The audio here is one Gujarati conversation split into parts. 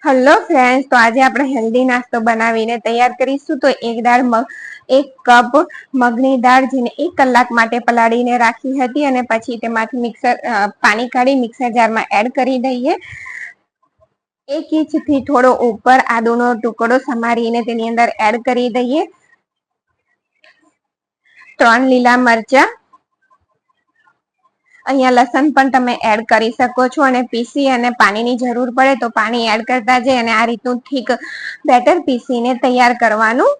હેલો ફ્રેન્ડ્સ, તો આજે આપણે હેલ્ધી નાસ્તો બનાવીને તૈયાર કરીશું. તો એક કપ મગની દાળ જેને 1 કલાક માટે પલાળીને રાખી હતી અને પછી તેમાંથી પાણી કાઢી મિક્સર જારમાં એડ કરી દઈએ. 1 ઇંચથી થોડો ઉપર આદુનો ટુકડો સમારીને તેની અંદર એડ કરી દઈએ. 3 લીલા મરચા, અહીંયા લસણ પણ તમે એડ કરી શકો છો અને પીસી અને પાણીની જરૂર પડે તો પાણી એડ કરતા જઈ અને આ રીતનું ઠીક બેટર પીસીને તૈયાર કરવાનું.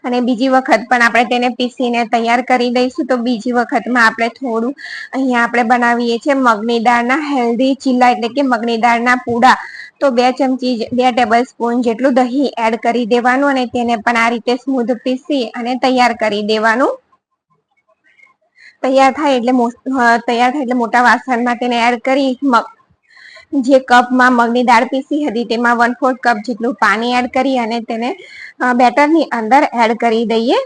અને બીજી વખત પણ આપણે તેને પીસીને તૈયાર કરી દઈશું. તો બીજી વખતમાં આપણે થોડું અહીંયા આપણે બનાવીએ છીએ મગની દાળના હેલ્ધી ચીલા, એટલે કે મગની દાળના પૂડા. તો 2 ટેબલ સ્પૂન જેટલું દહીં એડ કરી દેવાનું અને તેને પણ આ રીતે સ્મૂધ પીસી અને તૈયાર કરી દેવાનું. તૈયાર થાય એટલે મોટા વાસણમાં તેને એડ કરી જે કપમાં મગની દાળ પીસી હતી તેમાં 1/4 કપ જેટલું પાણી એડ કરી અને તેને બેટરની અંદર એડ કરી દઈએ.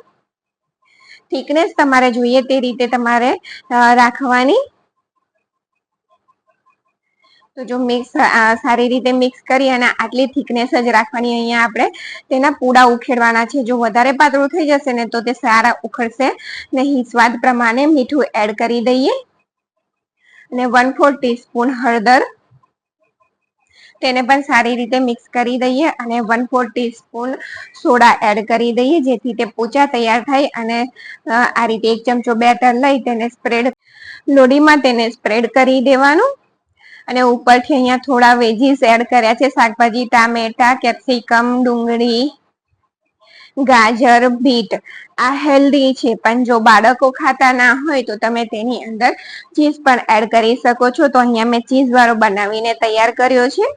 થિકનેસ તમારે જોઈએ તે રીતે તમારે રાખવાની. તો જો સારી રીતે મિક્સ કરી અને આટલી થિકનેસ જ રાખવાની. અહીંયા આપણે તેના પૂડા ઉખેડવાના છે. જો વધારે પાતળું થઈ જશે ને તો તે સારા ઉખડશે નહીં. સ્વાદ પ્રમાણે મીઠું એડ કરી દઈએ અને 1/4 ટીસ્પૂન હળદર, તેને પણ સારી રીતે મિક્સ કરી દઈએ અને 1/4 ટીસ્પૂન સોડા એડ કરી દઈએ, જેથી તે પોચા તૈયાર થાય. અને આ રીતે 1 ચમચો બેટર લઈ તેને લોડીમાં તેને સ્પ્રેડ કરી દેવાનું. અને ઉપરથી અહીંયા થોડા વેજીસ એડ કર્યા છે, શાકભાજી, ટામેટા, કેપ્સિકમ, ડુંગળી, ગાજર, બીટ. આ હેલ્ધી છે, પણ જો બાળકો ખાતા ના હોય તો તમે તેની અંદર ચીઝ પણ એડ કરી શકો છો. તો અહીંયા મેં ચીઝ વાળો બનાવીને તૈયાર કર્યો છે.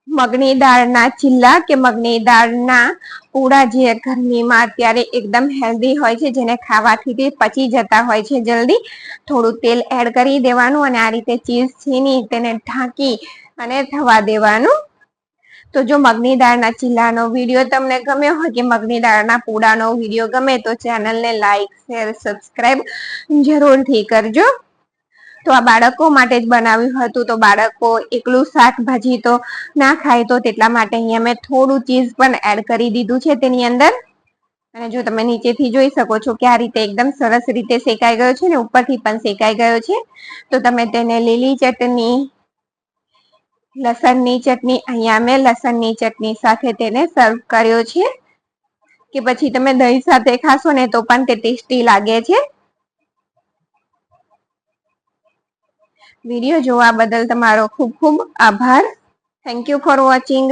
મગની દાળના ચીલા કે મગની દાળના પૂડા જે ગરમીમાં અત્યારે એકદમ હેલ્ધી હોય છે, જેને ખાવાથી તે પચી જતા હોય છે જલ્દી. થોડું તેલ એડ કરી દેવાનું અને આ રીતે ચીઝ છીની તેને ઢાંકી અને થવા દેવાનું. તો જો મગની દાળના ચીલાનો વિડીયો તમને ગમ્યો હોય કે મગની દાળના પૂડાનો વિડીયો ગમે તો ચેનલને લાઈક, શેર, સબસ્ક્રાઈબ જરૂરથી કરજો. તો આ બાળકો માટે જ બનાવ્યું હતું. તો બાળકો એકલું શાકભાજી તો ના ખાય, તો તેટલા માટે અહીંયા મેં થોડું ચીઝ પણ એડ કરી દીધું છે તેની અંદર. અને જો તમે નીચેથી જોઈ શકો છો કે આ રીતે એકદમ સરસ રીતે શેકાઈ ગયો છે ને ઉપરથી પણ શેકાઈ ગયો છે. તો તમે તેને લીલી ચટણી, લસણની ચટણી, અહીંયા મેં લસણની ચટણી સાથે તેને સર્વ કર્યો છે. કે પછી તમે દહીં સાથે ખાશો ને તો પણ તે ટેસ્ટી લાગે છે. વિડીયો જોવા બદલ તમારો ખૂબ ખૂબ આભાર. Thank you for watching.